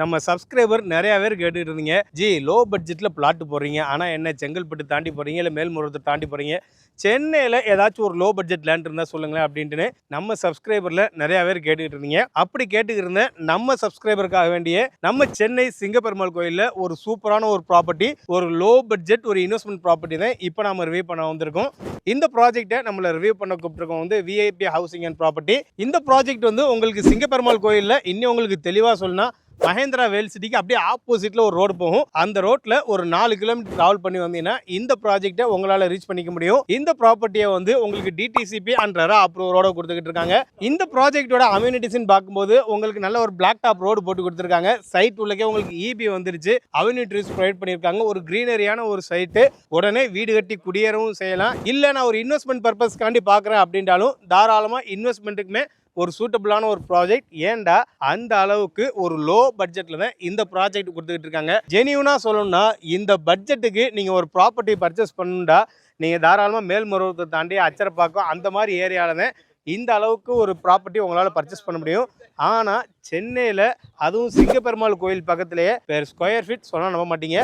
நம்ம சப்ஸ்கிரைபர் நிறைய பேர் கேட்டுட்டு இருந்தீங்க, ஜி லோ பட்ஜெட்டில் பிளாட் போடுறீங்க, ஆனால் என்ன செங்கல்பட்டு தாண்டி போகிறீங்க இல்லை மேல்மருவத்தை தாண்டி போகிறீங்க, சென்னையில் ஏதாச்சும் ஒரு லோ பட்ஜெட் லேண்ட் இருந்தால் சொல்லுங்களேன் அப்படின்ட்டு நம்ம சப்ஸ்கிரைபரில் நிறைய பேர் கேட்டுக்கிட்டு இருந்தீங்க. அப்படி கேட்டுக்கிட்டு இருந்த நம்ம சப்ஸ்கிரைபருக்காக வேண்டிய நம்ம சென்னை சிங்கப்பெருமாள் கோயிலில் ஒரு சூப்பரான ஒரு ப்ராப்பர்ட்டி, ஒரு லோ பட்ஜெட் ஒரு இன்வெஸ்ட்மெண்ட் ப்ராப்பர்ட்டி தான் இப்போ நம்ம ரிவ்யூ பண்ண வந்திருக்கோம். இந்த ப்ராஜெக்டை நம்மளை ரிவ்யூ பண்ண கூப்பிட்டுருக்கோம் வந்து விஐபி ஹவுசிங் அண்ட் ப்ராப்பர்ட்டி. இந்த ப்ராஜெக்ட் வந்து உங்களுக்கு சிங்கப்பெருமாள் கோயிலில் இன்னும் உங்களுக்கு தெளிவாக சொல்லணும், மஹேந்திரா வேல் சிட்டிக்கு அப்படியே ஆப்போசிட்ல ஒரு ரோடு போகும். அந்த ரோட்ல ஒரு 4 கிலோமீட்டர் டிராவல் பண்ணி வந்தீங்கன்னா இந்த ப்ராஜெக்டை உங்களால ரீச் பண்ணிக்க முடியும். இந்த ப்ராப்பர்ட்டியை வந்து உங்களுக்கு டிடிசிபி அண்ட் ரெரா அப்ரூவரோட கொடுத்துக்கிட்டு இருக்காங்க. இந்த ப்ராஜெக்டோட அம்யூனிட்டிஸ் பார்க்கும்போது உங்களுக்கு நல்ல ஒரு பிளாக் டாப் ரோடு போட்டு கொடுத்துருக்காங்க. சைட் உள்ளக்கே உங்களுக்கு இபி வந்துருச்சு, அவென்யூ ட்ரீஸ் ப்ரொவைட் பண்ணியிருக்காங்க. ஒரு கிரீனரியான ஒரு சைட்டு, உடனே வீடு கட்டி குடியேறவும் செய்யலாம். இல்லை நான் ஒரு இன்வெஸ்ட்மெண்ட் பர்பஸ்க்காண்டி பார்க்குறேன் அப்படின்றாலும் தாராளமாக இன்வெஸ்ட்மெண்ட்டுக்குமே ஒரு சூட்டபிளான ஒரு ப்ராஜெக்ட். ஏண்டா அந்த அளவுக்கு ஒரு லோ பட்ஜெட்டில் தான் இந்த ப்ராஜெக்ட் கொடுத்துக்கிட்டு இருக்காங்க. ஜெனியூனாக சொல்லணும்னா இந்த பட்ஜெட்டுக்கு நீங்கள் ஒரு ப்ராப்பர்ட்டி பர்ச்சேஸ் பண்ணுண்டா நீங்கள் தாராளமாக மேல்மருவத்தை தாண்டி அச்சரப்பாக்கம் அந்த மாதிரி ஏரியாவில் தான் இந்த அளவுக்கு ஒரு ப்ராப்பர்ட்டி உங்களால் பர்ச்சேஸ் பண்ண முடியும். ஆனால் சென்னையில் அதுவும் சிங்கப்பெருமாள் கோயில் பக்கத்திலேயே பெர் ஸ்கொயர் ஃபீட் சொன்னால் நம்ப மாட்டீங்க,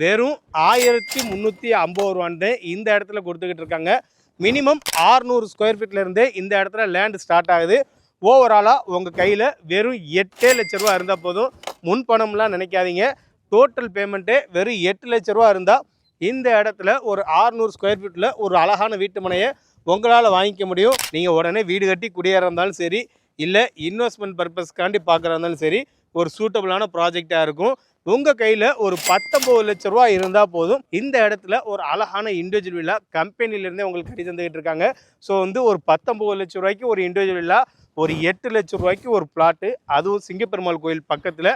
வெறும் 1350 ரூபான்னு இந்த இடத்துல கொடுத்துக்கிட்டு இருக்காங்க. மினிமம் 600 ஸ்கொயர் ஃபீட்லேருந்தே இந்த இடத்துல லேண்ட் ஸ்டார்ட் ஆகுது. ஓவராலாக உங்கள் கையில் வெறும் 8 லட்ச ரூபா இருந்தால் போதும். முன்பணம்லாம் நினைக்காதீங்க, டோட்டல் பேமெண்ட்டே வெறும் 8 லட்ச ரூபா இருந்தால் இந்த இடத்துல ஒரு 600 ஸ்கொயர் ஃபீட்டில் ஒரு அழகான வீட்டு மனையை உங்களால் வாங்கிக்க முடியும். நீங்கள் உடனே வீடு கட்டி குடியேற இருந்தாலும் சரி, இல்லை இன்வெஸ்ட்மெண்ட் பர்பஸ்க்காண்டி பார்க்குறா இருந்தாலும் சரி, ஒரு சூட்டபிளான ப்ராஜெக்டாக இருக்கும். உங்கள் கையில் ஒரு 19 லட்ச ரூபா இருந்தால் போதும். இந்த இடத்துல ஒரு அழகான இண்டிவிஜுவல் வில்லா கம்பெனிலேருந்தே உங்களுக்கு கட்டி தந்துக்கிட்டு இருக்காங்க. ஸோ வந்து ஒரு 19 லட்ச ரூபாய்க்கு ஒரு இண்டிவிஜுவல் வில்லா, ஒரு 8 லட்ச ரூபாய்க்கு ஒரு பிளாட்டு, அதுவும் சிங்கப்பெருமாள் கோயில் பக்கத்தில்,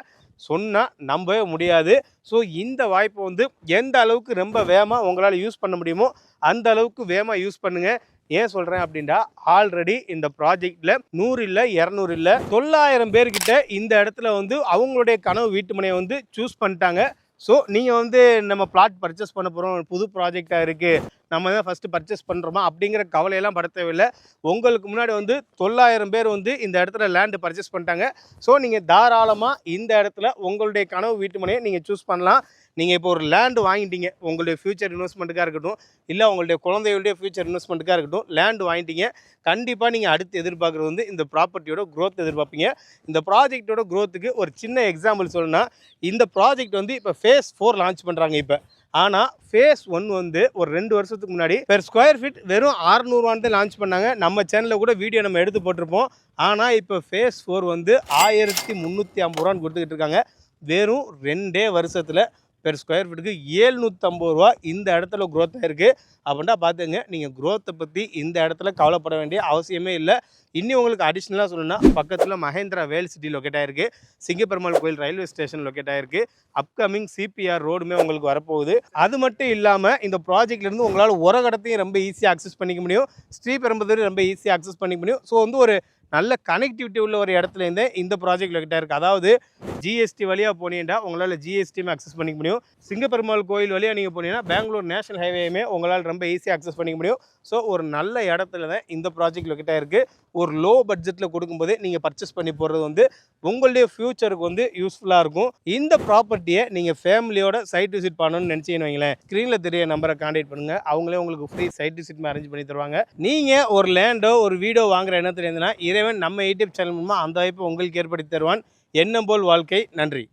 சொன்னால் நம்பவே முடியாது. ஸோ இந்த வாய்ப்பை வந்து எந்த அளவுக்கு ரொம்ப வேகமாக உங்களால் யூஸ் பண்ண முடியுமோ அந்த அளவுக்கு வேகமாக யூஸ் பண்ணுங்கள். ஏன் சொல்கிறேன் அப்படின்னா, ஆல்ரெடி இந்த ப்ராஜெக்டில் 100 இல்லை 200 இல்லை 900 பேர்கிட்ட இந்த இடத்துல வந்து அவங்களுடைய கனவு வீட்டு மனையை வந்து சூஸ் பண்ணிட்டாங்க. ஸோ நீங்கள் வந்து நம்ம பிளாட் பர்ச்சேஸ் பண்ண போகிறோம், புது ப்ராஜெக்டாக இருக்குது, நம்ம தான் ஃபஸ்ட்டு பர்ச்சேஸ் பண்ணுறோமா அப்படிங்கிற கவலையெல்லாம் பட தேவையில்லை. உங்களுக்கு முன்னாடி வந்து 900 பேர் வந்து இந்த இடத்துல லேண்டு பர்ச்சேஸ் பண்ணிட்டாங்க. ஸோ நீங்கள் தாராளமாக இந்த இடத்துல உங்களுடைய கனவு வீட்டு மனையை நீங்கள் சூஸ் பண்ணலாம். நீங்கள் இப்போ ஒரு லேண்டு வாங்கிட்டீங்க, உங்களுடைய ஃப்யூச்சர் இன்வெஸ்ட்மெண்ட்டுக்காக இருக்கட்டும், இல்லை உங்களுடைய குழந்தைகளுடைய ஃப்யூச்சர் இன்வெஸ்ட்மெண்ட்டுக்காக இருக்கட்டும், லேண்டு வாங்கிட்டீங்க, கண்டிப்பாக நீங்கள் அடுத்து எதிர்பார்க்குறது வந்து இந்த ப்ராப்பர்ட்டியோட க்ரோத் எதிர்பார்ப்பீங்க. இந்த ப்ராஜெக்டோட க்ரோத்துக்கு ஒரு சின்ன எக்ஸாம்பிள் சொல்லணும்னா, இந்த ப்ராஜெக்ட் வந்து இப்போ ஃபேஸ் 4 லான்ச் பண்ணுறாங்க இப்போ. ஆனால் ஃபேஸ் 1 வந்து ஒரு 2 வருஷத்துக்கு முன்னாடி பெர் ஸ்கொயர் ஃபீட் வெறும் 600 ரூபான்னு தான் லான்ச் பண்ணாங்க. நம்ம சேனலில் கூட வீடியோ நம்ம எடுத்து போட்டிருப்போம். ஆனால் இப்போ ஃபேஸ் 4 வந்து 1350 ரூபான்னு கொடுத்துக்கிட்டு இருக்காங்க. வெறும் 2 வருஷத்தில் பெர் ஸ்கொயர் ஃபீட்டுக்கு 750 ரூபா இந்த இடத்துல க்ரோத் ஆகிருக்கு. அப்படின்னா பார்த்துங்க, நீங்கள் க்ரோத்தை பற்றி இந்த இடத்துல கவலைப்பட வேண்டிய அவசியமே இல்லை. இன்னும் உங்களுக்கு அடிஷ்னலாக சொல்லணும்னா, பக்கத்தில் மஹேந்திரா வேல் சிட்டி லொக்கேட் ஆகிருக்கு, சிங்கப்பெருமாள் கோயில் ரயில்வே ஸ்டேஷன் லொக்கேட் ஆகிருக்கு, அப்கமிங் சிபிஆர் ரோடுமே உங்களுக்கு வரப்போகுது. அது மட்டும் இல்லாமல் இந்த ப்ராஜெக்ட்லேருந்து உங்களால் உரகடத்தையும் ரொம்ப ஈஸியாக அக்சஸ் பண்ணிக்க முடியும், ஸ்ரீபெரும்புதூர் ரொம்ப ஈஸியாக அக்சஸ் பண்ணிக்க முடியும். ஸோ வந்து ஒரு நல்ல கனெக்டிவிட்டி உள்ள ஒரு இடத்துலேருந்தே இந்த ப்ராஜெக்ட் லொக்கேட் ஆகிருக்கு. அதாவது ஜிஎஸ்டி வழியாக போனீங்கன்னா உங்களால் ஜிஎஸ்டியுமே அக்சஸ் பண்ணிக்க முடியும். சிங்கப்பெருமாள் கோயில் வழியாக நீங்கள் போனீங்கன்னா பெங்களூர் நேஷனல் ஹைவேயுமே உங்களால் ரொம்ப ஈஸியாக அக்சஸ் பண்ணிக்க முடியும். ஸோ ஒரு நல்ல இடத்துல தான் இந்த ப்ராஜெக்ட் லொக்கேட் ஆகிருக்கு. ஒரு லோ பட்ஜெட்டில் கொடுக்கும்போது நீங்கள் பர்ச்சேஸ் பண்ணி போகிறது வந்து உங்களுடைய ஃப்யூச்சருக்கு வந்து யூஸ்ஃபுல்லாக இருக்கும். இந்த ப்ராப்பர்ட்டியை நீங்கள் ஃபேமிலியோட சைட் விசிட் பண்ணணும்னு நினச்சிங்கன்னு வைங்களேன், ஸ்க்ரீனில் தெரிய நம்பரை கான்டாக்ட் பண்ணுங்கள். அவங்களே உங்களுக்கு ஃப்ரீ சைட் விசிட் அரேஞ்ச் பண்ணி தருவாங்க. நீங்கள் ஒரு லேண்டோ ஒரு வீடோ வாங்குற எண்ணத்துல இருந்ததுன்னா, இறைவன் நம்ம யூடியூப் சேனல் மூலமாக அந்த வாய்ப்பை உங்களுக்கு ஏற்படுத்தி தருவான். எண்ணம் போல் வாழ்க்கை. நன்றி.